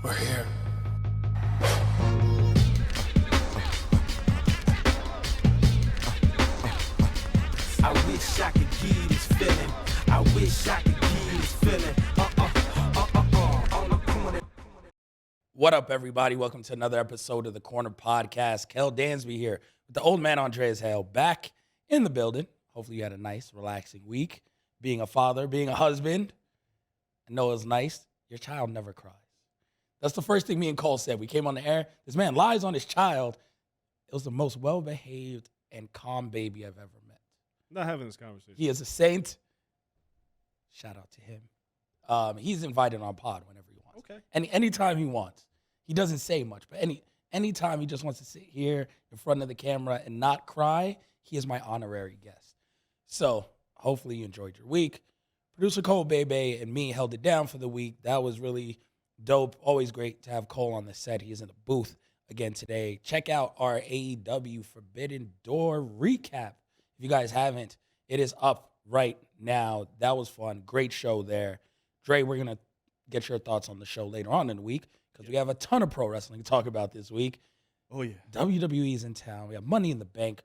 We're here. I wish I could give you this feeling. I wish I could give you this feeling. On the corner. What up, everybody? Welcome to another episode of the Corner Podcast. Kel Dansby here with the old man Andreas Hale back in the building. Hopefully you had a nice, relaxing week. Being a father, being a husband. I know it's nice. Your child never cries. That's the first thing me and Cole said. We came on the air. This man lies on his child. It was the most well-behaved and calm baby I've ever met. Not having this conversation. He is a saint. Shout out to him. He's invited on pod whenever he wants. Okay. Anytime he wants. He doesn't say much, but anytime he just wants to sit here in front of the camera and not cry, he is my honorary guest. So hopefully you enjoyed your week. Producer Cole Bebe and me held it down for the week. That was really dope. Always great to have Cole on the set. He is in the booth again today. Check out our AEW Forbidden Door recap. If you guys haven't, it is up right now. That was fun. Great show there. Dre, we're going to get your thoughts on the show later on in the week because we have a ton of pro wrestling to talk about this week. Oh, yeah. WWE's in town. We have Money in the Bank.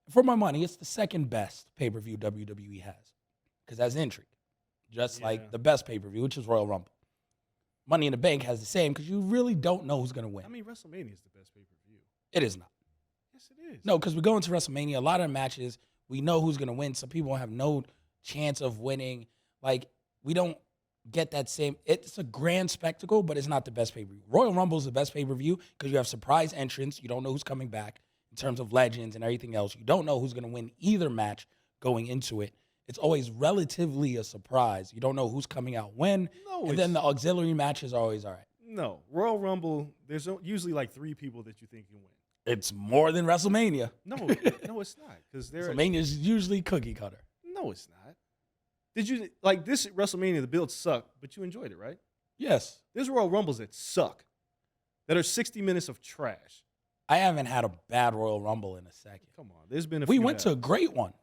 For my money, it's the second best pay-per-view WWE has because that's intrigue, just like the best pay-per-view, which is Royal Rumble. Money in the Bank has the same because you really don't know who's going to win. I mean, WrestleMania is the best pay-per-view. It is not. Yes, it is. No, because we go into WrestleMania, a lot of matches, we know who's going to win. Some people have no chance of winning. Like, we don't get that same. It's a grand spectacle, but it's not the best pay-per-view. Royal Rumble is the best pay-per-view because you have surprise entrants. You don't know who's coming back in terms of legends and everything else. You don't know who's going to win either match going into it. It's always relatively a surprise. You don't know who's coming out when. No, and then the auxiliary matches are always all right. No. Royal Rumble, there's usually like three people that you think can win. It's more than WrestleMania. No, it's not. Because WrestleMania is usually cookie cutter. No, it's not. Did you, like this WrestleMania, the build sucked, but you enjoyed it, right? Yes. There's Royal Rumbles that suck, that are 60 minutes of trash. I haven't had a bad Royal Rumble in a second. Come on. There's been a We few went to a great one.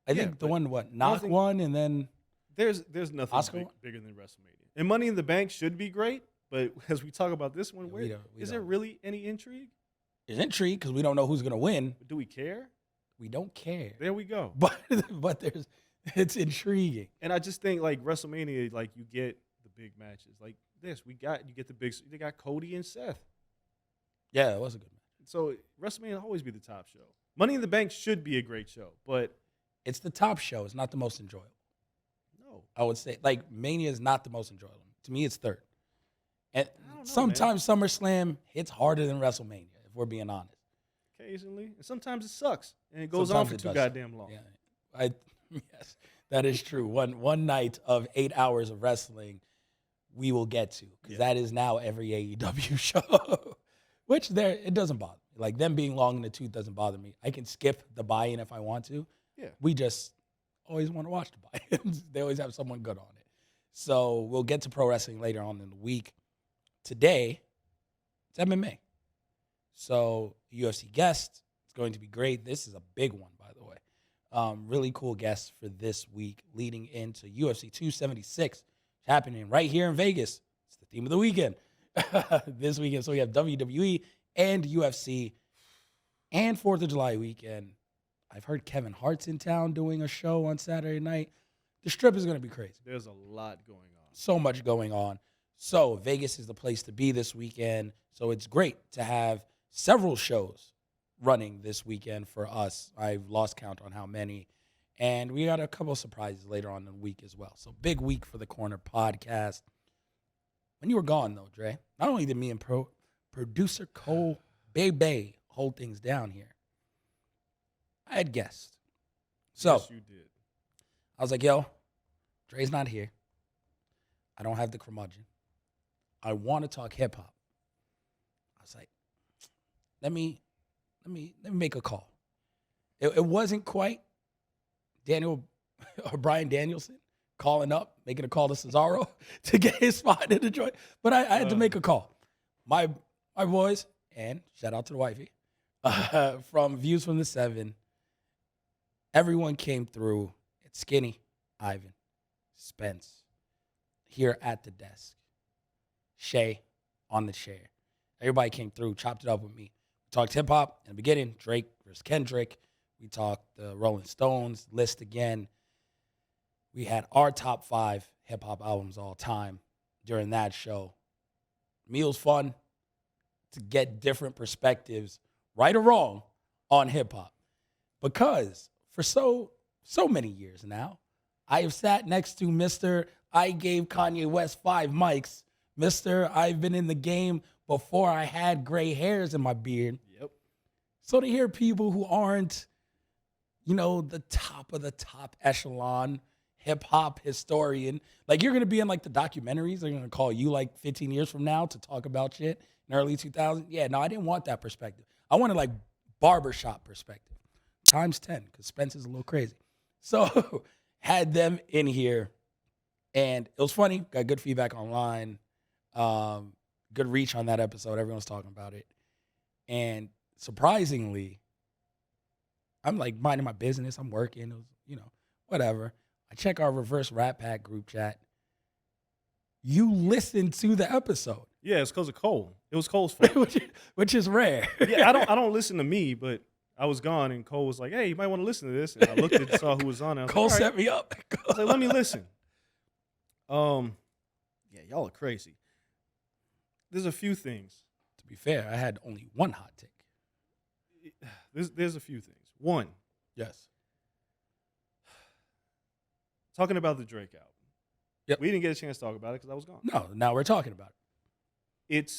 I think the one, Knock won, and then There's nothing bigger than WrestleMania. And Money in the Bank should be great, but as we talk about this one, is there really any intrigue? There's intrigue because we don't know who's going to win. Do we care? We don't care. There we go. But it's intriguing. And I just think like WrestleMania, like you get the big matches like this. You get the big. They got Cody and Seth. Yeah, it was a good match. So WrestleMania will always be the top show. Money in the Bank should be a great show, but it's the top show. It's not the most enjoyable. No, I would say like Mania is not the most enjoyable. To me, it's third. And I don't know, sometimes SummerSlam hits harder than WrestleMania, if we're being honest. occasionally, and sometimes it sucks and it goes on for too goddamn long. Yeah, yes, that is true. One night of 8 hours of wrestling, we will get to because that is now every AEW show. Which it doesn't bother me. Like them being long in the tooth doesn't bother me. I can skip the buy-in if I want to. Yeah, we just always want to watch the buy-ins. They always have someone good on it. So we'll get to pro wrestling later on in the week. Today, it's MMA. So UFC guest, it's going to be great. This is a big one, by the way. Really cool guest for this week, leading into UFC 276, happening right here in Vegas. It's the theme of the weekend this weekend. So we have WWE and UFC and 4th of July weekend. I've heard Kevin Hart's in town doing a show on Saturday night. The Strip is going to be crazy. There's a lot going on. So much going on. So Vegas is the place to be this weekend. So it's great to have several shows running this weekend for us. I've lost count on how many. And we got a couple of surprises later on in the week as well. So big week for the Corner Podcast. When you were gone, though, Dre, not only did me and producer Cole Bebe hold things down here, I had guests. So yes, you did. I was like, yo, Dre's not here. I don't have the curmudgeon. I want to talk hip hop. I was like, let me make a call. It wasn't quite Daniel or Bryan Danielson calling up, making a call to Cesaro to get his spot in the joint. But I had to make a call. My boys, and shout out to the wifey, from Views from the Seven, everyone came through. It's Skinny, Ivan, Spence, here at the desk. Shay on the chair. Everybody came through, chopped it up with me. We talked hip hop in the beginning, Drake versus Kendrick. We talked the Rolling Stones list again. We had our top 5 hip hop albums all time during that show. Me, it was fun to get different perspectives, right or wrong, on hip hop. Because for so many years now, I have sat next to Mr. I gave Kanye West 5 mics. Mr. I've been in the game before I had gray hairs in my beard. Yep. So to hear people who aren't, the top of the top echelon hip hop historian, like you're going to be in like the documentaries, they're going to call you like 15 years from now to talk about shit in early 2000s. Yeah, no, I didn't want that perspective. I wanted like barbershop perspective times 10 because Spence is a little crazy. So had them in here and it was funny. Got good feedback online. Good reach on that episode. Everyone's talking about it. And surprisingly, I'm like minding my business. I'm working. It was, whatever. I check our reverse Rat Pack group chat. You listened to the episode. Yeah, it's because of Cole. It was Cole's fault. which is rare. Yeah, I don't listen to me, but I was gone and Cole was like, hey, you might want to listen to this. And I looked and saw who was on it. I was Cole like, set me up. I was like, let me listen. Yeah, y'all are crazy. There's a few things. To be fair, I had only one hot take. There's a few things. One. Yes. Talking about the Drake album. Yep. We didn't get a chance to talk about it because I was gone. No, now we're talking about it. It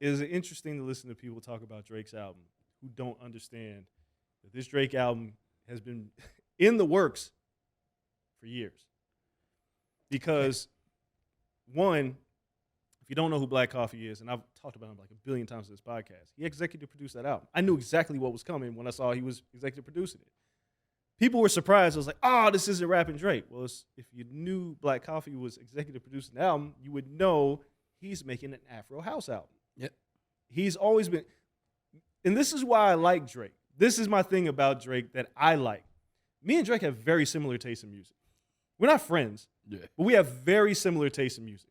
is interesting to listen to people talk about Drake's album who don't understand that this Drake album has been in the works for years. Because, one, if you don't know who Black Coffee is, and I've talked about him like a billion times in this podcast, he executive produced that album. I knew exactly what was coming when I saw he was executive producing it. People were surprised. I was like, oh, this isn't rapping Drake. Well, if you knew Black Coffee was executive producing the album, you would know he's making an Afro house album. Yep. He's always been, and this is why I like Drake. This is my thing about Drake that I like. Me and Drake have very similar tastes in music. We're not friends, but we have very similar tastes in music.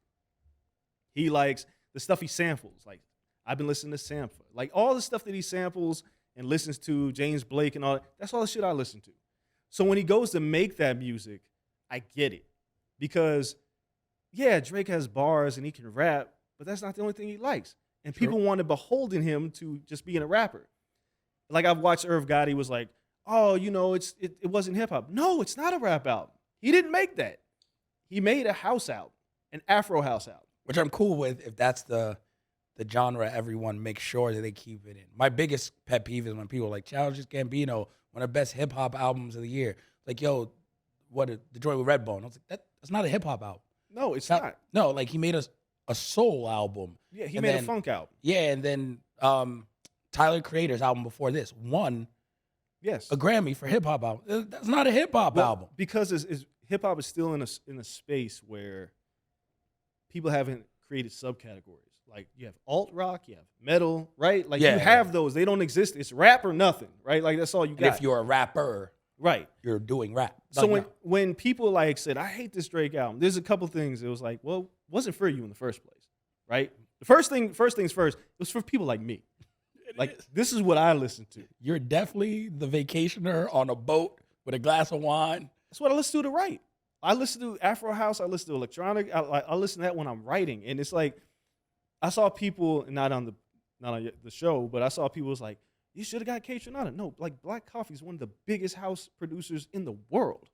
He likes the stuff he samples. Like, I've been listening to Sampler. Like, all the stuff that he samples and listens to, James Blake and all that, that's all the shit I listen to. So when he goes to make that music, I get it. Because, yeah, Drake has bars and he can rap, but that's not the only thing he likes. And people want to beholden him to just being a rapper. Like, I've watched Irv Gotti was like, oh, it wasn't hip-hop. No, it's not a rap album. He didn't make that. He made a house album, an Afro house album. Which I'm cool with if that's the genre everyone makes sure that they keep it in. My biggest pet peeve is when people are like, Childish Gambino, one of the best hip-hop albums of the year. Like, yo, the joint with Redbone. I was like, that's not a hip-hop album. No, it's not. No, like he made a soul album. Yeah, he made a funk album. Yeah, and then Tyler Creator's album before this won a Grammy for hip-hop album. That's not a hip-hop album. Because hip-hop is still in a space where people haven't created subcategories. Like, you have alt rock, you have metal, right? Like, you have those. They don't exist. It's rap or nothing, right? Like, that's all you got. And if you're a rapper, right, you're doing rap. So when people, like, said, I hate this Drake album, there's a couple things. It was like, well, it wasn't for you in the first place, right? The first things first, it was for people like me. This is what I listen to. You're definitely the vacationer on a boat with a glass of wine. That's what I listen to write. I listen to Afro House. I listen to electronic. I listen to that when I'm writing. And it's like, I saw people, not on the show, but I saw people was like, you should have got Killa. No, like, Black Coffee is one of the biggest house producers in the world.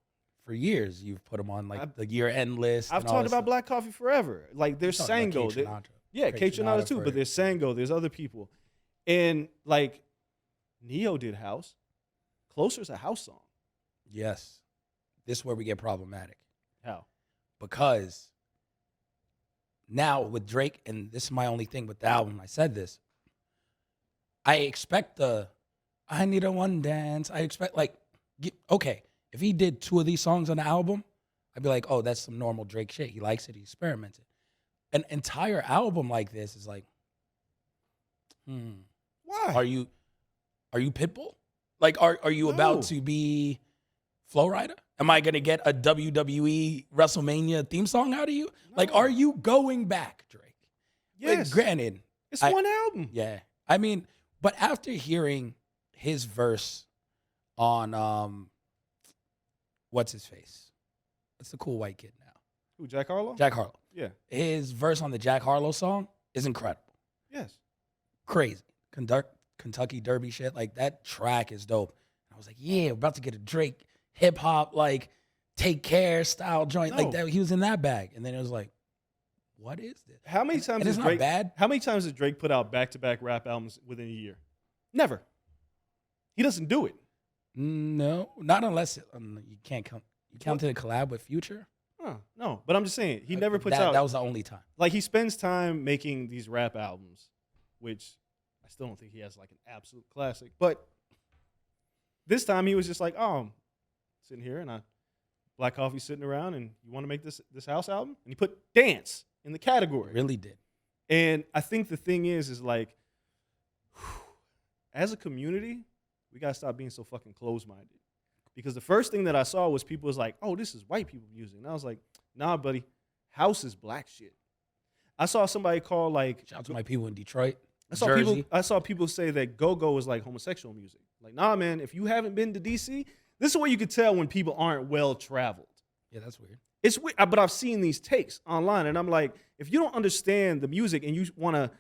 For years, you've put them on the year-end list. I've talked about Black Coffee forever. Like, there's Sango. Killa too, but there's Sango. There's other people. And, like, Neo did house. Closer's a house song. Yes. This is where we get problematic. How? Because now with Drake, and this is my only thing with the album, I said this, I expect I need a one dance. I expect, okay, if he did 2 of these songs on the album, I'd be like, oh, that's some normal Drake shit. He likes it. He experimented. An entire album like this is like, why? Are you Pitbull? Like, are you about to be Flow Rider? Am I going to get a WWE WrestleMania theme song out of you? No. Like, are you going back, Drake? Yes. Granted, It's one album. yeah. I mean, but after hearing his verse on what's his face? It's the cool white kid now. Who, Jack Harlow? Jack Harlow. Yeah. His verse on the Jack Harlow song is incredible. Yes. Crazy. Kentucky Derby shit. Like, that track is dope. I was like, yeah, we're about to get a Drake hip hop, like, Take Care style joint. No. Like that. He was in that bag. And then it was like, what is this? How many times And it's has not Drake, bad. How many times has Drake put out back-to-back rap albums within a year? Never. He doesn't do it. No, not unless you can't count. You counted a collab with Future. No, but I'm just saying he never puts out. That was the only time. Like, he spends time making these rap albums, which I still don't think he has like an absolute classic. But this time he was just like, oh, I'm sitting here and Black Coffee sitting around, and you want to make this house album? And he put dance in the category. Really did. And I think the thing is like, as a community, we gotta stop being so fucking closed-minded. Because the first thing that I saw was people was like, oh, this is white people music. And I was like, nah, buddy, house is black shit. I saw somebody call like, Shout out to my people in Detroit, I saw people say that go-go is like homosexual music. Like, nah, man, if you haven't been to DC, this is where you can tell when people aren't well-traveled. Yeah, that's weird. It's weird, but I've seen these takes online, and I'm like, if you don't understand the music and you want to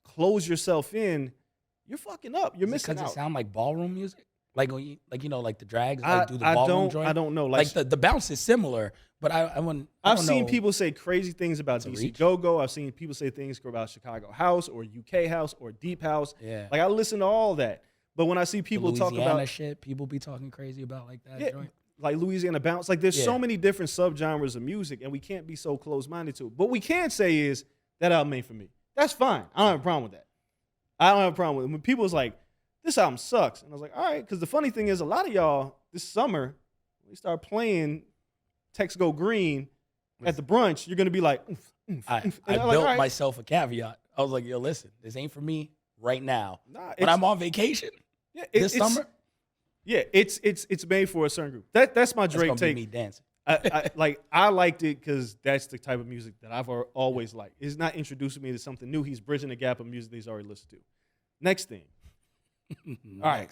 close yourself in, you're fucking up. You're missing out. Because it sound like ballroom music, like when you, like, you know, like the drags like do the ballroom joint. I don't know. Like the bounce is similar, but I've seen people say crazy things about DC reach. Go-Go. I've seen people say things about Chicago house or UK house or deep house. Yeah. Like, I listen to all that, but when I see people the talk Louisiana about shit, people be talking crazy about like that yeah, joint. like Louisiana bounce, like there's so Yeah. many different subgenres of music, and we can't be so close-minded to it. What we can say is that album ain't for me. That's fine. I don't have a problem with that. I don't have a problem with it. When people was like, this album sucks, and I was like, all right, because the funny thing is, a lot of y'all this summer, when we start playing Tex Go Green at the brunch, you're gonna be like, oof, oof, I oof. And I'm built like, all right. myself a caveat. I was like, yo, listen, this ain't for me right now. Nah, When it's- I'm on vacation yeah, this summer, Yeah, it's made for a certain group. That's my that's Drake gonna be take. me dancing. I liked it because that's the type of music that I've always liked. It's not introducing me to something new. He's bridging the gap of music that he's already listened to. Next thing. All right.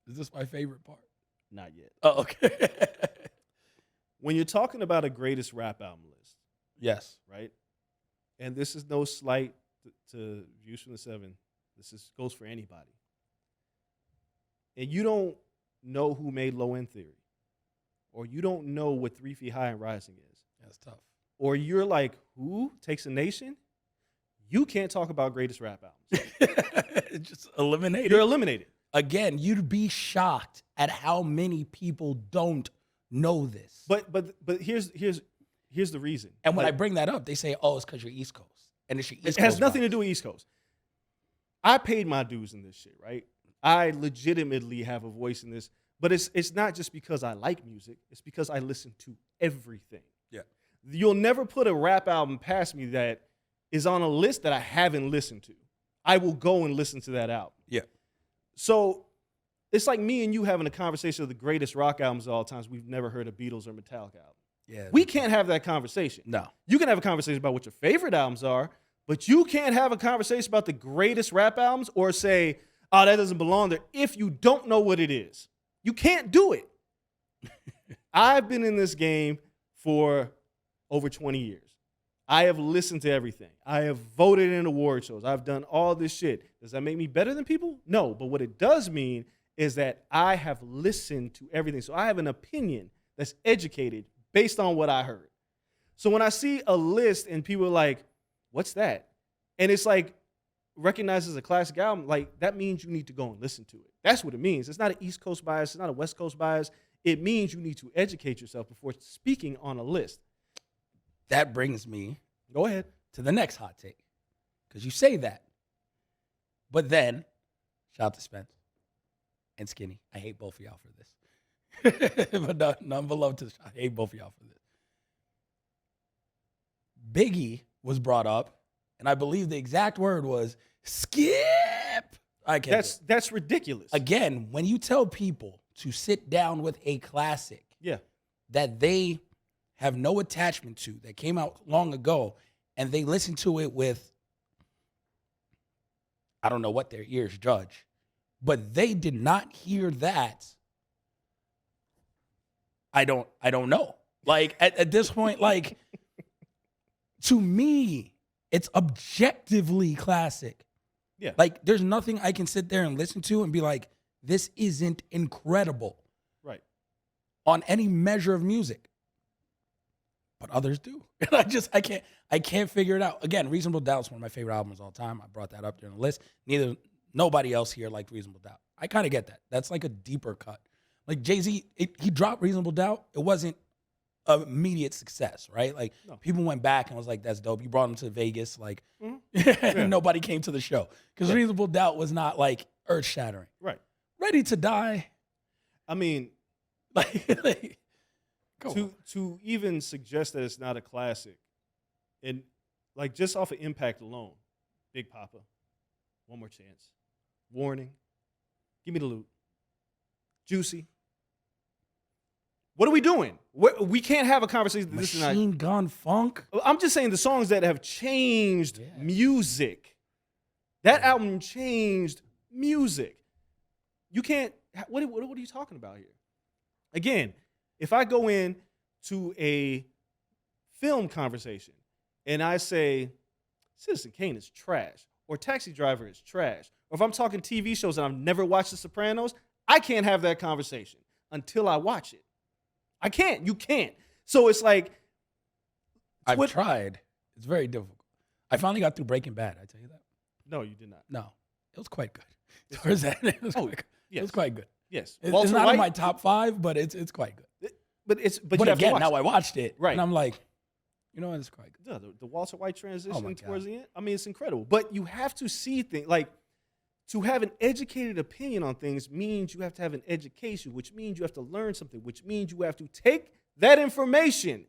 Is this my favorite part? Not yet. Oh, okay. When you're talking about a greatest rap album list, Yes. right? And this is no slight to Views from the Seven. Goes for anybody. And you don't know who made Low End Theory, or you don't know what 3 Feet High and Rising is, That's tough. or you're like, who takes a nation? You can't talk about greatest rap albums. Just eliminated. You're eliminated. Again, you'd be shocked at how many people don't know this. But here's the reason. And when Like, I bring that up, they say, "Oh, it's because you're East Coast," and it's your East it has Coast nothing vibe. to do with East Coast. I paid my dues in this shit, right? I legitimately have a voice in this, but it's not just because I like music. It's because I listen to everything. Yeah. You'll never put a rap album past me that is on a list that I haven't listened to. I will go and listen to that album. Yeah. So it's like me and you having a conversation of the greatest rock albums of all times. We've never heard a Beatles or Metallica album. Yeah. We can't have that conversation. No. You can have a conversation about what your favorite albums are, but you can't have a conversation about the greatest rap albums or say, oh, that doesn't belong there, if you don't know what it is. You can't do it. I've been in this game for over 20 years. I have listened to everything. I have voted in award shows. I've done all this shit. Does that make me better than people? No. But what it does mean is that I have listened to everything. So I have an opinion that's educated based on what I heard. So when I see a list and people are like, what's that? And it's like, recognized as a classic album, like, that means you need to go and listen to it. That's what it means. It's not an East Coast bias. It's not a West Coast bias. It means you need to educate yourself before speaking on a list. That brings me Go ahead. to the next hot take, because you say that, but then shout out to Spence and Skinny. I hate both of y'all for this, but none but love to. I hate both of y'all for this. Biggie was brought up, and I believe the exact word was skip. I can't. That's ridiculous. Again, when you tell people to sit down with a classic Yeah. that they have no attachment to, that came out long ago, and they listen to it with, I don't know what their ears judge, but they did not hear that. I don't know. Like at this point, like to me, it's objectively classic. Yeah. Like there's nothing I can sit there and listen to and be like, this isn't incredible. Right. On any measure of music. But others do. And I can't figure it out. Again, Reasonable Doubt's one of my favorite albums of all time. I brought that up during the list. Nobody else here liked Reasonable Doubt. I kind of get that. That's like a deeper cut. Like Jay-Z, he dropped Reasonable Doubt. It wasn't an immediate success, right? Like people went back and was like, that's dope. You brought him to Vegas, like and nobody came to the show. Because Reasonable Doubt was not like earth-shattering. Right. Ready to Die. I mean, like to even suggest that it's not a classic, and like just off of impact alone, Big Papa, One More Chance, Warning, Give Me the Loot, Juicy. What are we doing? We can't have a conversation. Machine Gun Funk. I'm just saying the songs that have changed music. That album changed music. You can't. What are you talking about here? Again, if I go in to a film conversation and I say Citizen Kane is trash or Taxi Driver is trash, or if I'm talking TV shows and I've never watched The Sopranos, I can't have that conversation until I watch it. I can't. You can't. So it's like I've tried. It's very difficult. I finally got through Breaking Bad. I tell you that. No, you did not. No, it was quite good. Towards that, it was yes. It was quite good. Yes, it's not in my top 5, but it's quite good. But you have again, now I watched it, right? And I'm like, you know what? It's quite good. Yeah, the Walter White transition towards the end. I mean, it's incredible. But you have to see things like to have an educated opinion on things means you have to have an education, which means you have to learn something, which means you have to take that information.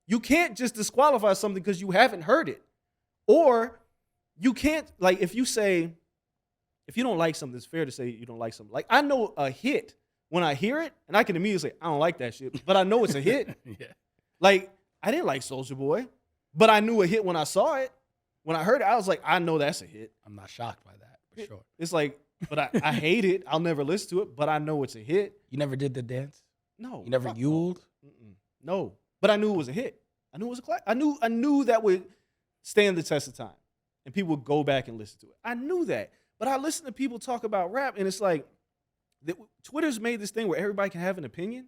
You can't just disqualify something because you haven't heard it, or you can't like if you don't like something, it's fair to say you don't like something. Like, I know a hit when I hear it, and I can immediately say, I don't like that shit, but I know it's a hit. Yeah. Like, I didn't like Soulja Boy, but I knew a hit when I saw it. When I heard it, I was like, I know that's a hit. I'm not shocked by that, for sure. It's like, but I hate it. I'll never listen to it, but I know it's a hit. You never did the dance? No. You never yuled? No. But I knew it was a hit. I knew it was a class. I knew that would stand the test of time, and people would go back and listen to it. I knew that. But I listen to people talk about rap, and it's like Twitter's made this thing where everybody can have an opinion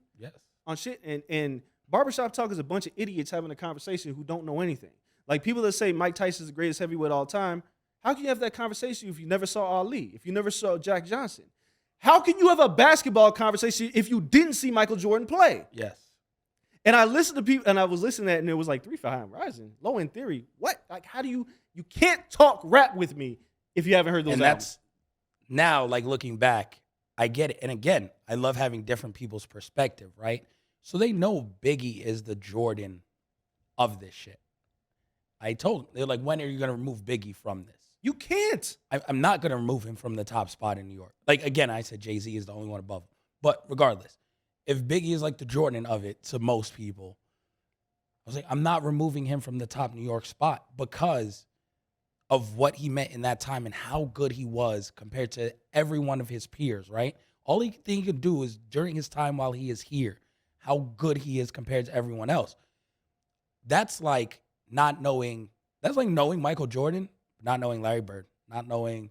on shit. And barbershop talk is a bunch of idiots having a conversation who don't know anything. Like people that say Mike Tyson's the greatest heavyweight of all time. How can you have that conversation if you never saw Ali, if you never saw Jack Johnson? How can you have a basketball conversation if you didn't see Michael Jordan play? Yes. And I listened to people, and I was listening to that, and it was like 3 for High and Rising, Low End Theory. What? Like, how do you can't talk rap with me if you haven't heard those and albums. That's now, like looking back, I get it. And again, I love having different people's perspective, right? So they know Biggie is the Jordan of this shit. I told them, they're like, when are you going to remove Biggie from this? You can't. I'm not going to remove him from the top spot in New York. Like, again, I said Jay-Z is the only one above him. But regardless, if Biggie is like the Jordan of it to most people, I was like, I'm not removing him from the top New York spot because of what he meant in that time and how good he was compared to every one of his peers, right? All thing he could do is during his time while he is here, how good he is compared to everyone else. That's like not knowing, that's like knowing Michael Jordan, not knowing Larry Bird, not knowing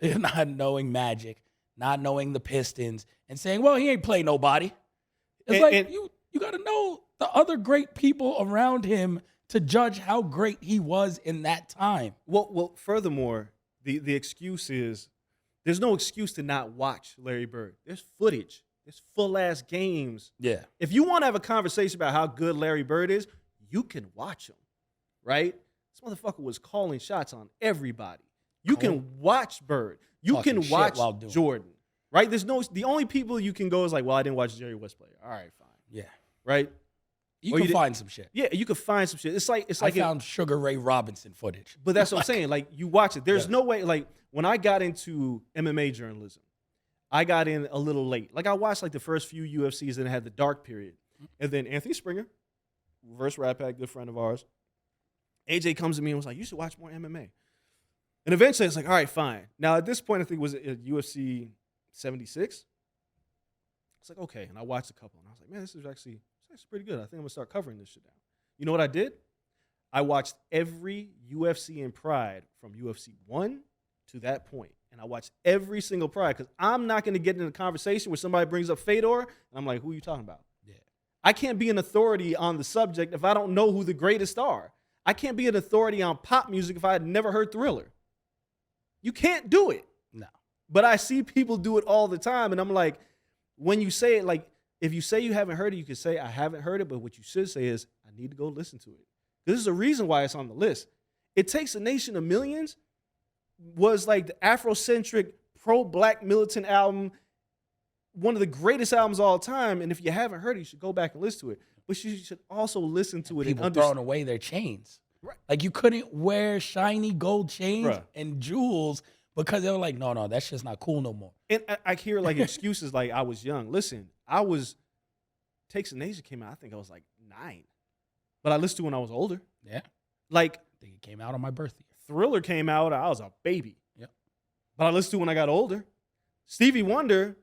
not knowing Magic, not knowing the Pistons, and saying, well, he ain't play nobody. It's you got to know the other great people around him to judge how great he was in that time. Well, furthermore, the excuse is there's no excuse to not watch Larry Bird. There's footage. There's full-ass games. Yeah. If you want to have a conversation about how good Larry Bird is, you can watch him, right? This motherfucker was calling shots on everybody. You can watch Bird. You can watch Jordan, right? The only people you can go is like, well, I didn't watch Jerry West play. All right, fine. Yeah. Right? You can find some shit. Yeah, you can find some shit. It's like I found Sugar Ray Robinson footage. But that's what I'm saying. Like, you watch it. There's no way. Like, when I got into MMA journalism, I got in a little late. Like, I watched like the first few UFCs and it had the dark period. And then Anthony Springer, reverse Rat Pack, good friend of ours, AJ comes to me and was like, you should watch more MMA. And eventually it's like, all right, fine. Now at this point, I think it was at UFC 76. It's like, okay. And I watched a couple and I was like, man, this is actually pretty good. I think I'm gonna start covering this shit now. You know what I did? I watched every UFC in Pride from UFC 1 to that point. And I watched every single Pride because I'm not going to get in a conversation where somebody brings up Fedor, and I'm like, who are you talking about? Yeah. I can't be an authority on the subject if I don't know who the greatest are. I can't be an authority on pop music if I had never heard Thriller. You can't do it. No. But I see people do it all the time, and I'm like, when you say it, like, if you say you haven't heard it, you can say, I haven't heard it, but what you should say is, I need to go listen to it. This is a reason why it's on the list. It Takes a Nation of Millions was like the Afrocentric pro-black militant album, one of the greatest albums of all time. And if you haven't heard it, you should go back and listen to it. But you should also listen to it People and throwing away their chains. Right. Like you couldn't wear shiny gold chains Bruh. and jewels because they were like, no, that's just not cool no more. And I hear like excuses like I was young. Listen, Takes a Nation came out, I think I was like 9. But I listened to it when I was older. Yeah. Like I think it came out on my birthday. Thriller came out, I was a baby. Yep. But I listened to it when I got older. Stevie Wonder,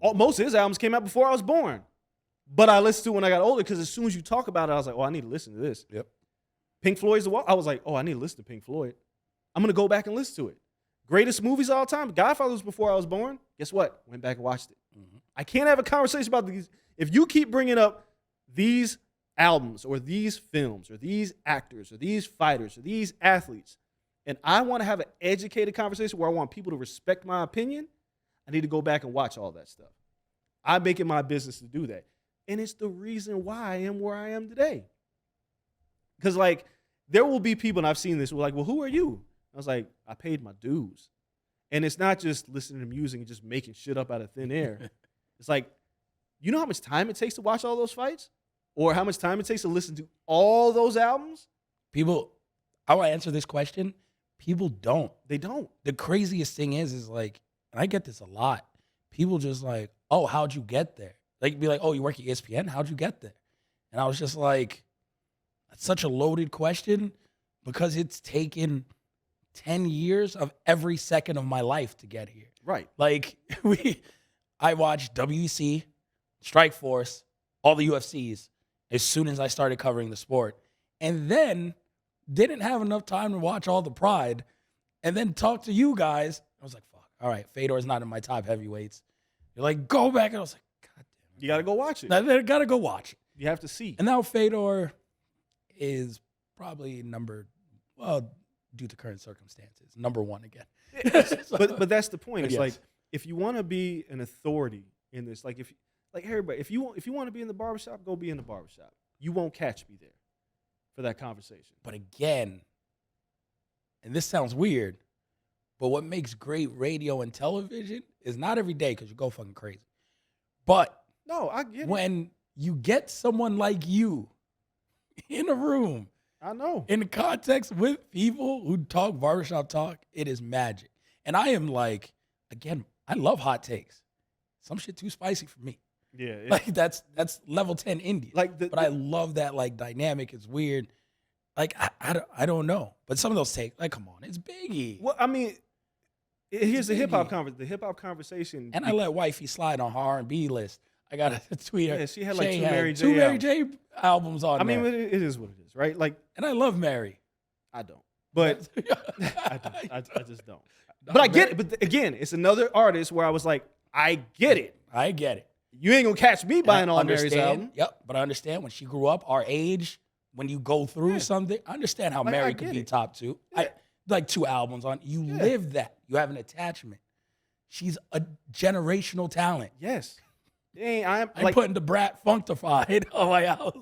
most of his albums came out before I was born. But I listened to it when I got older because as soon as you talk about it, I was like, oh, I need to listen to this. Yep. Pink Floyd's The Wall. I was like, oh, I need to listen to Pink Floyd. I'm going to go back and listen to it. Greatest movies of all time. Godfather was before I was born. Guess what? Went back and watched it. Mm-hmm. I can't have a conversation about these. If you keep bringing up these albums or these films or these actors or these fighters or these athletes, and I want to have an educated conversation where I want people to respect my opinion, I need to go back and watch all that stuff. I make it my business to do that. And it's the reason why I am where I am today. Because, like, there will be people, and I've seen this, who are like, well, who are you? I was like, I paid my dues. And it's not just listening to music and just making shit up out of thin air. It's like, you know how much time it takes to watch all those fights? Or how much time it takes to listen to all those albums? People, I will answer this question. People don't. They don't. The craziest thing is like, and I get this a lot. People just like, oh, how'd you get there? Like, be like, oh, you work at ESPN? How'd you get there? And I was just like, that's such a loaded question because it's taken 10 years of every second of my life to get here. Right. Like, I watched WEC, Strikeforce, all the UFCs as soon as I started covering the sport. And then didn't have enough time to watch all the Pride and then talk to you guys. I was like, fuck, all right, Fedor's not in my top heavyweights. You're like, go back. And I was like, God damn it. You got to go watch it. I got to go watch it. You have to see. And now Fedor is probably due to current circumstances, number 1 again. So, but that's the point. It's yes. like, if you want to be an authority in this, like everybody, if you want to be in the barbershop, go be in the barbershop. You won't catch me there for that conversation. But again, and this sounds weird, but what makes great radio and television is not every day because you go fucking crazy. But no, I get it. When you get someone like you in a room, I know, in context with people who talk barbershop talk, it is magic. And I am like, again, I love hot takes. Some shit too spicy for me. Yeah, like that's level 10 Indian. Like but I love that like dynamic. It's weird. Like I don't know, but some of those takes, like, come on, it's Biggie. Well, I mean, here's the hip hop conversation. And I let wifey slide on her R&B list. I got to tweet her. Yeah, she had like two Mary J albums on. I mean, there. it is what it is, right? Like, and I love Mary. I don't, but I don't. I just don't. But I get it. But again, it's another artist where I was like, I get it. I get it. You ain't gonna catch me buying all Mary's album. Yep, but I understand when she grew up, our age, when you go through something, I understand how like, Mary could be top 2. Yeah. Like 2 albums on. You live that. You have an attachment. She's a generational talent. Yes. I'm putting the Brat Functified on my house.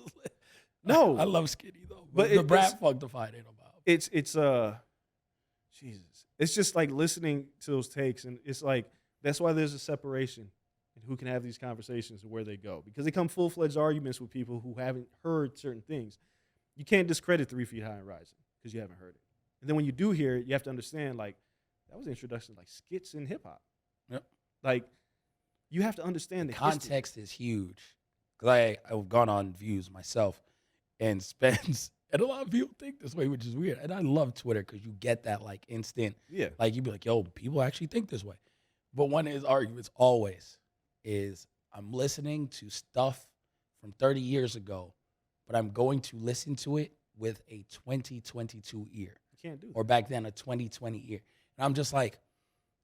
No. I love Skinny though. But the Brat Functified ain't about. It's Jesus. It's just like listening to those takes, and it's like that's why there's a separation in who can have these conversations and where they go. Because they come full-fledged arguments with people who haven't heard certain things. You can't discredit 3 Feet High and Rising because you haven't heard it. And then when you do hear it, you have to understand, like, that was the introduction to, like, skits in hip-hop. Yep. Like, you have to understand the context is huge. Because I've gone on Views myself, and Spence And a lot of people think this way, which is weird. And I love Twitter because you get that like instant, Yeah. like you'd be like, yo, people actually think this way. But one of his arguments always is I'm listening to stuff from 30 years ago, but I'm going to listen to it with a 2022 ear. You can't do that. Or back then a 2020 ear. And I'm just like,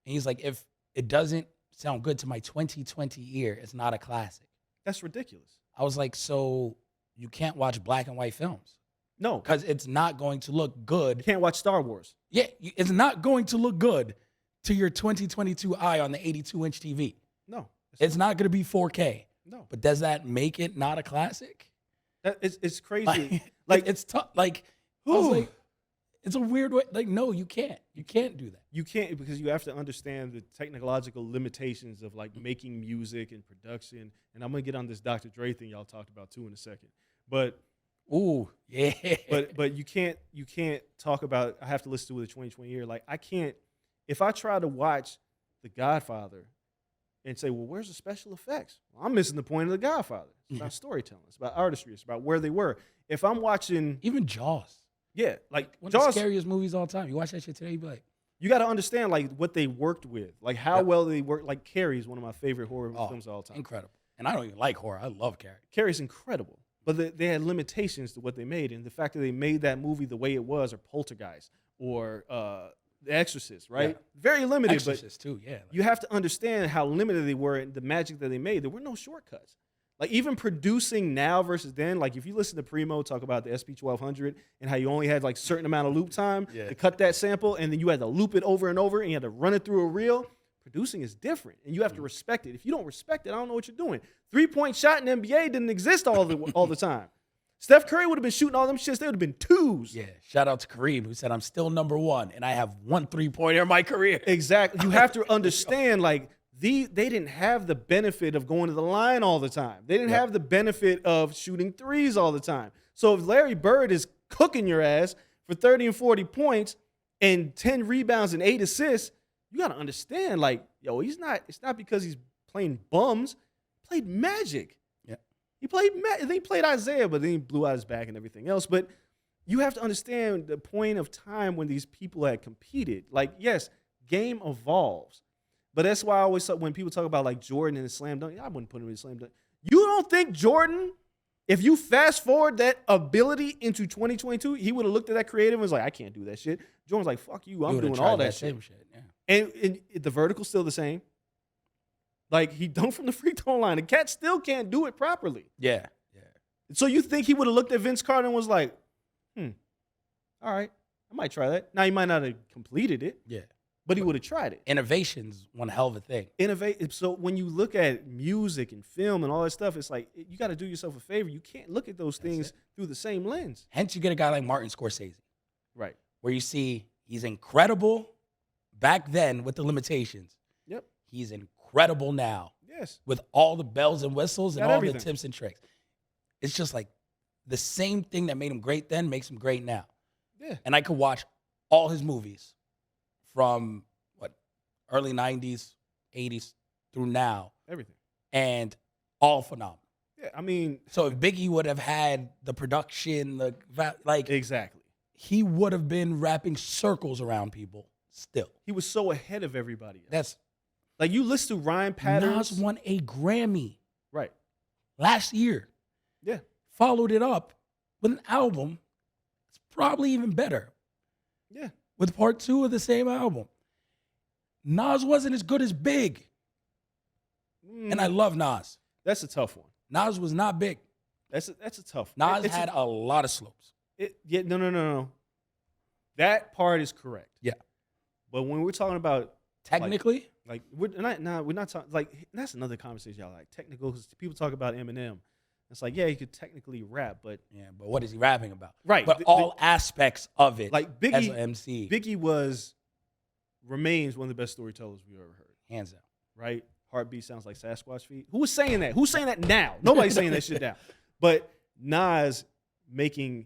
and he's like, if it doesn't sound good to my 2020 ear, it's not a classic. That's ridiculous. I was like, so you can't watch black and white films No. because it's not going to look good. You can't watch Star Wars. Yeah, it's not going to look good to your 2022 eye on the 82-inch TV. No. It's not going to be 4K. No. But does that make it not a classic? It's crazy. Like it's tough. Like, I was Ooh. like, it's a weird way. Like, no, you can't. You can't do that. You can't, because you have to understand the technological limitations of like making music and production. And I'm gonna get on this Dr. Dre thing y'all talked about too in a second. But Ooh, yeah. but you can't talk about I have to listen to it with a 2020 ear. Like I can't, if I try to watch The Godfather and say, well, where's the special effects? Well, I'm missing the point of The Godfather. It's about storytelling. It's about artistry. It's about where they were. If I'm watching, Even Jaws. yeah, like One Jaws, of the scariest movies of all time. You watch that shit today, you be like, you got to understand like what they worked with, like how Yep. well they worked. Like Carrie is one of my favorite horror oh, films of all time. incredible. And I don't even like horror. I love Carrie. Carrie's incredible, but they had limitations to what they made, and the fact that they made that movie the way it was, or Poltergeist, or The Exorcist, right? Yeah. Very limited, Exorcist too, yeah. but you have to understand how limited they were and the magic that they made. There were no shortcuts. Like even producing now versus then, like if you listen to Primo talk about the SP1200 and how you only had like certain amount of loop time Yeah. to cut that sample, and then you had to loop it over and over, and you had to run it through a reel. Producing is different, and you have to respect it. If you don't respect it, I don't know what you're doing. 3-point shot in NBA didn't exist all the time. Steph Curry would have been shooting all them shits. They would have been twos. Yeah. Shout out to Kareem, who said, I'm still number one, and I have 1 3-pointer in my career. Exactly. You have to understand, like, they didn't have the benefit of going to the line all the time. They didn't have the benefit of shooting threes all the time. So if Larry Bird is cooking your ass for 30 and 40 points and 10 rebounds and 8 assists, you got to understand, like, yo, it's not because he's playing bums. He played magic. Yeah. He played Isaiah, but then he blew out his back and everything else. But you have to understand the point of time when these people had competed. Like, yes, game evolves. But that's why I always, when people talk about like Jordan and the slam dunk, I wouldn't put him in slam dunk. You don't think Jordan, if you fast forward that ability into 2022, he would have looked at that creative and was like, I can't do that shit. Jordan's like, fuck you, I'm doing all that shit. Same shit. Yeah. And the vertical's still the same. Like he dunked from the free throw line. The cat still can't do it properly. Yeah. Yeah. So you think he would have looked at Vince Carter and was like, all right, I might try that. Now he might not have completed it, Yeah. but he would have tried it. Innovation's one hell of a thing. Innovate. So when you look at music and film and all that stuff, it's like you got to do yourself a favor. You can't look at those things through the same lens. Hence, you get a guy like Martin Scorsese, Right. where you see he's incredible back then with the limitations. Yep. He's incredible now Yes. with all the bells and whistles and Got all everything. the tips and tricks. It's just like the same thing that made him great then makes him great now. Yeah. And I could watch all his movies from early 90s, 80s through now, Everything. and all phenomenal. Yeah. I mean, So if Biggie would have had the production, exactly. he would have been wrapping circles around people still. He was so ahead of everybody else. That's Like you listen to Ryan Patterns. Nas won a Grammy Right. last year. Yeah. Followed it up with an album. It's probably even better Yeah. with part 2 of the same album. Nas wasn't as good as Big. And I love Nas. That's a tough one. Nas was not big. That's a tough one. Nas had a lot of slopes. No. That part is correct. Yeah. But when we're talking about Technically, we're not talking like that's another conversation y'all like technical because people talk about Eminem. It's like, yeah, he could technically rap, but yeah, but what is he rapping about? Right. But all aspects of it, like as Biggie, an MC, remains one of the best storytellers we've ever heard. hands down. Right? Heartbeat sounds like Sasquatch feet. Who was saying that? Who's saying that now? Nobody's saying that shit now. But Nas making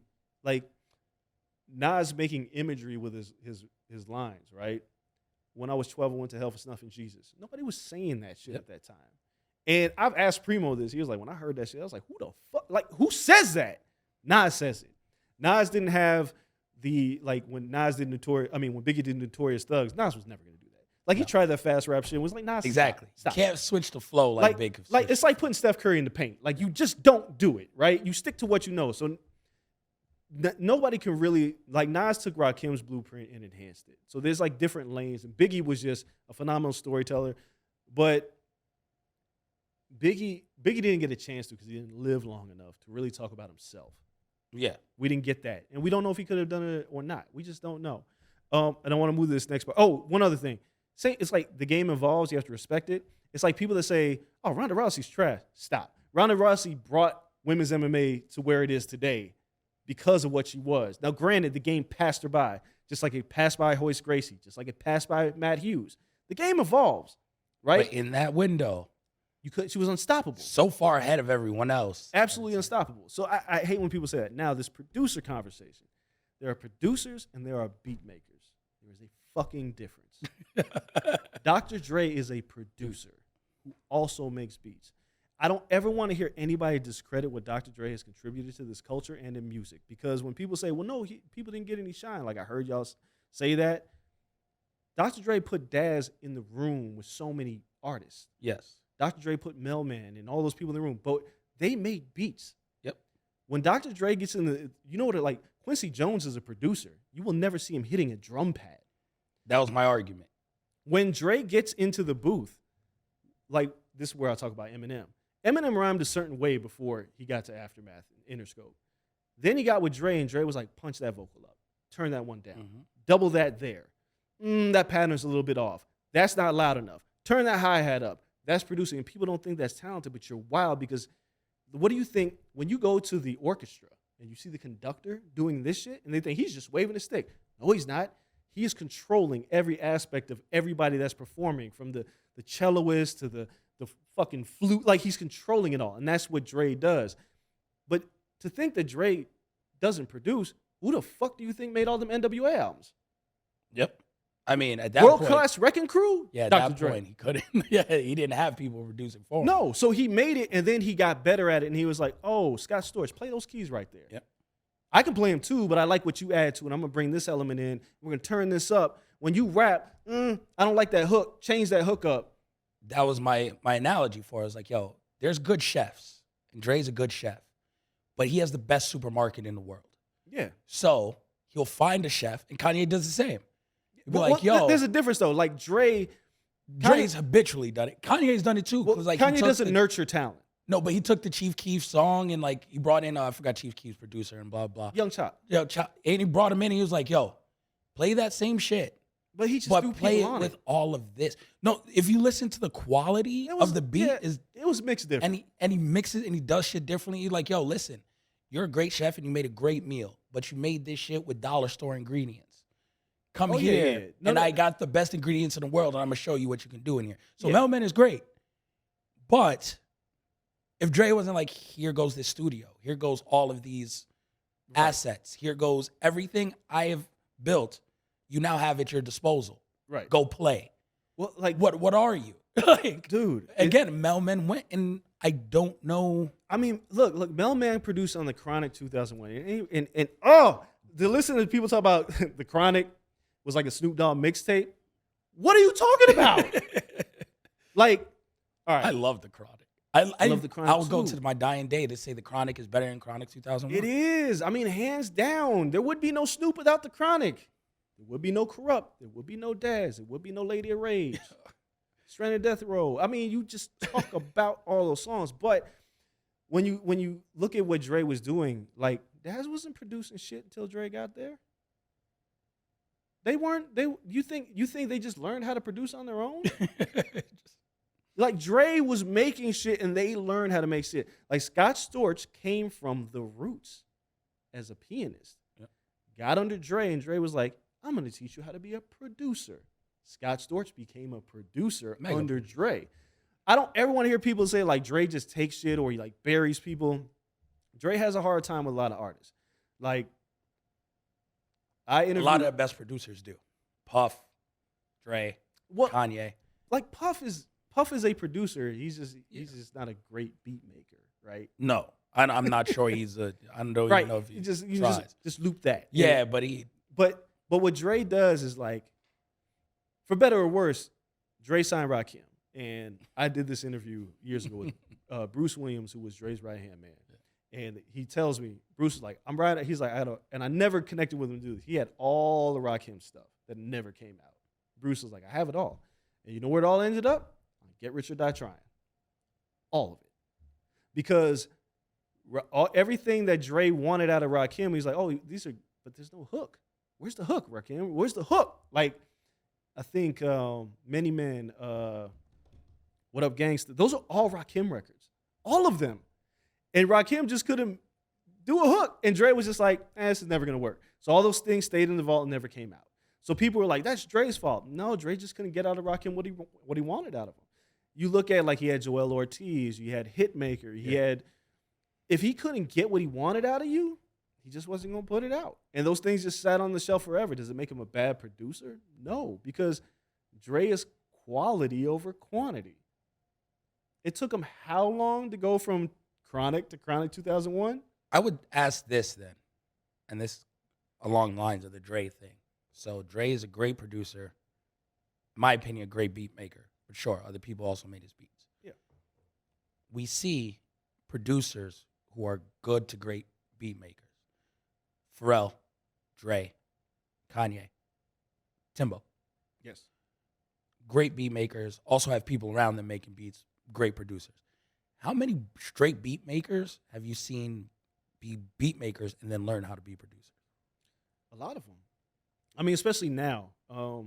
imagery with his lines, right? When I was 12, I went to hell for snuffing Jesus. Nobody was saying that shit at that time. And I've asked Primo this. He was like, when I heard that shit, I was like, who the fuck? Like, who says that? Nas says it. Nas didn't have the like when Nas did Notorious. I mean, when Biggie did Notorious Thugs, Nas was never gonna do that. Like he tried that fast rap shit and was like, Nas, Exactly. stop. Can't switch the flow like Big. Like it's like putting Steph Curry in the paint. Like you just don't do it, right? You stick to what you know. So nobody can really like Nas took Rakim's blueprint and enhanced it. So there's like different lanes, and Biggie was just a phenomenal storyteller, but Biggie didn't get a chance to because he didn't live long enough to really talk about himself. Yeah. We didn't get that, and we don't know if he could have done it or not. We just don't know. And I want to move to this next part. Oh, one other thing. Say it's like the game evolves. You have to respect it. It's like people that say, "Oh, Ronda Rousey's trash." Stop. Ronda Rousey brought women's MMA to where it is today because of what she was. Now, granted, the game passed her by, just like it passed by Hoist Gracie, just like it passed by Matt Hughes. The game evolves, right? But in that window, She was unstoppable. so far ahead of everyone else. Absolutely unstoppable. So I hate when people say that. Now, this producer conversation, there are producers and there are beat makers. There is a fucking difference. Dr. Dre is a producer who also makes beats. I don't ever want to hear anybody discredit what Dr. Dre has contributed to this culture and in music. Because when people say, well, no, people didn't get any shine, like I heard y'all say that, Dr. Dre put Daz in the room with so many artists. Yes. Dr. Dre put Mailman and all those people in the room, but they made beats. Yep. When Dr. Dre gets in the, you know what, like Quincy Jones is a producer. You will never see him hitting a drum pad. That was my argument. When Dre gets into the booth, like this is where I talk about Eminem. Eminem rhymed a certain way before he got to Aftermath and Interscope. Then he got with Dre, and Dre was like, punch that vocal up. Turn that one down. Double that there. That pattern's a little bit off. That's not loud enough. Turn that hi-hat up. That's producing. And people don't think that's talented, but you're wild because what do you think when you go to the orchestra and you see the conductor doing this shit and they think he's just waving a stick? No, he's not. He is controlling every aspect of everybody that's performing, from the celloist to the fucking flute. Like he's controlling it all. And that's what Dre does. But to think that Dre doesn't produce, who the fuck do you think made all them NWA albums? Yep. I mean, at that World point, Class Wrecking Crew? yeah, at Dr. that Dre. point, he couldn't. Yeah, he didn't have people producing for him. No, so he made it, and then he got better at it, and he was like, oh, Scott Storch, play those keys right there. Yep. I can play them too, but I like what you add to it. I'm going to bring this element in. We're going to turn this up. When you rap, I don't like that hook. Change that hook up. That was my analogy for it. I was like, yo, there's good chefs, and Dre's a good chef, but he has the best supermarket in the world. Yeah. So he'll find a chef, and Kanye does the same. He'll be like, yo, there's a difference though. Like Dre's habitually done it. Kanye's done it too. Well, Like Kanye doesn't nurture talent. No, but he took the Chief Keef song and like he brought in, I forgot Chief Keef's producer and blah, blah. Young Chop. Yo, and he brought him in and he was like, yo, play that same shit. But he just But threw play people it on with all of this. No, if you listen to the quality of the beat, it was mixed different. and he mixes and he does shit differently. He's like, yo, listen, you're a great chef and you made a great meal, but you made this shit with dollar store ingredients. Come here, and I got the best ingredients in the world, and I'm gonna show you what you can do in here. So Mailman is great, but if Dre wasn't like, here goes this studio, here goes all of these assets, here goes everything I have built, you now have at your disposal. Right. Go play. Well, like what are you? Like, dude, again, Mailman went, and I don't know. I mean, look, Mailman produced on the Chronic 2001, and to listen to people talk about the Chronic was like a Snoop Dogg mixtape. What are you talking about? Like, all right. I love the Chronic. I love the Chronic I will go too. to my dying day to say the Chronic is better than Chronic 2001. It is. I mean, hands down. There would be no Snoop without the Chronic. There would be no Corrupt. There would be no Daz. There would be no Lady of Rage. Stranded Death Row. I mean, you just talk about all those songs. But when you look at what Dre was doing, like, Daz wasn't producing shit until Dre got there. They weren't. You think they just learned how to produce on their own? Like Dre was making shit and they learned how to make shit. Like Scott Storch came from the roots as a pianist. Yep. Got under Dre and Dre was like, I'm going to teach you how to be a producer. Scott Storch became a producer under Dre. I don't ever want to hear people say like Dre just takes shit or he like buries people. Dre has a hard time with a lot of artists. Like a lot of the best producers do. Puff, Dre, Kanye. Like Puff is a producer. He's just not a great beat maker, right? No. I'm not sure he's a. I don't Right. even know if he You just tries. just loop that. Yeah, but he. But what Dre does is like, for better or worse, Dre signed Rakim. And I did this interview years ago with Bruce Williams, who was Dre's right-hand man. And he tells me, Bruce is like, I'm right. He's like, and I never connected with him to do this. He had all the Rakim stuff that never came out. Bruce was like, I have it all. And you know where it all ended up? Get Rich or Die Trying. All of it. Because everything that Dre wanted out of Rakim, he's like, oh, but there's no hook. Where's the hook, Rakim? Where's the hook? Like, I think Many Men, What Up Gangsta, those are all Rakim records. All of them. And Rakim just couldn't do a hook. And Dre was just like, this is never going to work. So all those things stayed in the vault and never came out. So people were like, that's Dre's fault. No, Dre just couldn't get out of Rakim what he wanted out of him. You look at, like, he had Joel Ortiz, you had Hitmaker, he had, if he couldn't get what he wanted out of you, he just wasn't going to put it out. And those things just sat on the shelf forever. Does it make him a bad producer? No, because Dre is quality over quantity. It took him how long to go from Chronic to Chronic 2001? I would ask this then, and this along the lines of the Dre thing. So Dre is a great producer, in my opinion, a great beat maker. But sure, other people also made his beats. Yeah. We see producers who are good to great beat makers. Pharrell, Dre, Kanye, Timbo. Yes. Great beat makers, also have people around them making beats, great producers. How many straight beat makers have you seen be beat makers and then learn how to be producers? A lot of them. I mean, especially now. I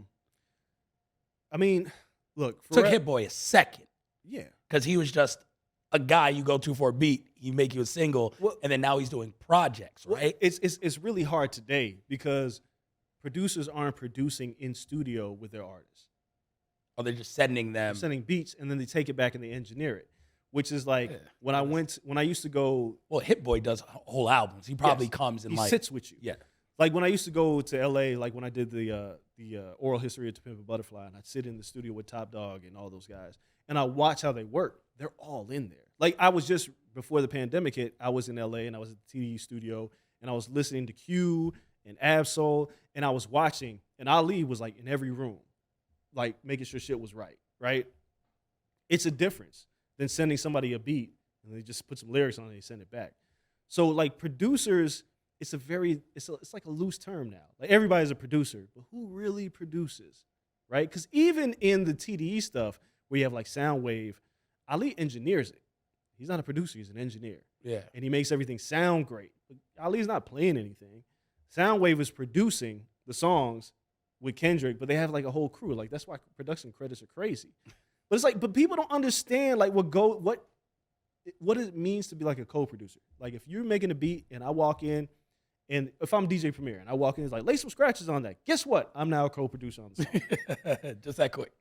mean, look. Took Hit Boy a second. Yeah. Because he was just a guy you go to for a beat. He make you a single, and then now he's doing projects, right? It's really hard today because producers aren't producing in studio with their artists. Or they're just sending them. They're sending beats, and then they take it back and they engineer it. Which is like when I used to go. Well, Hit Boy does whole albums. He probably comes and he sits with you. Yeah. Like when I used to go to LA, like when I did the oral history of To Pimp a Butterfly, and I'd sit in the studio with Top Dog and all those guys, and I watch how they work. They're all in there. Like I was just before the pandemic hit, I was in LA and I was at the TDE studio and I was listening to Q and Absol and I was watching, and Ali was like in every room, like making sure shit was right. Right? It's a difference than sending somebody a beat and they just put some lyrics on it and they send it back. So like producers, it's like a loose term now. Like everybody's a producer, but who really produces, right? Because even in the TDE stuff where you have like Soundwave, Ali engineers it. He's not a producer, he's an engineer. Yeah. And he makes everything sound great. But Ali's not playing anything. Soundwave is producing the songs with Kendrick, but they have like a whole crew. Like that's why production credits are crazy. But it's like, but people don't understand like what it means to be like a co-producer. Like if you're making a beat and I walk in, and if I'm DJ Premier and I walk in, it's like, lay some scratches on that. Guess what? I'm now a co-producer on the song. Just that quick.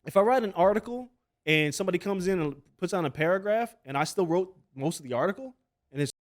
If I write an article and somebody comes in and puts on a paragraph and I still wrote most of the article, and it's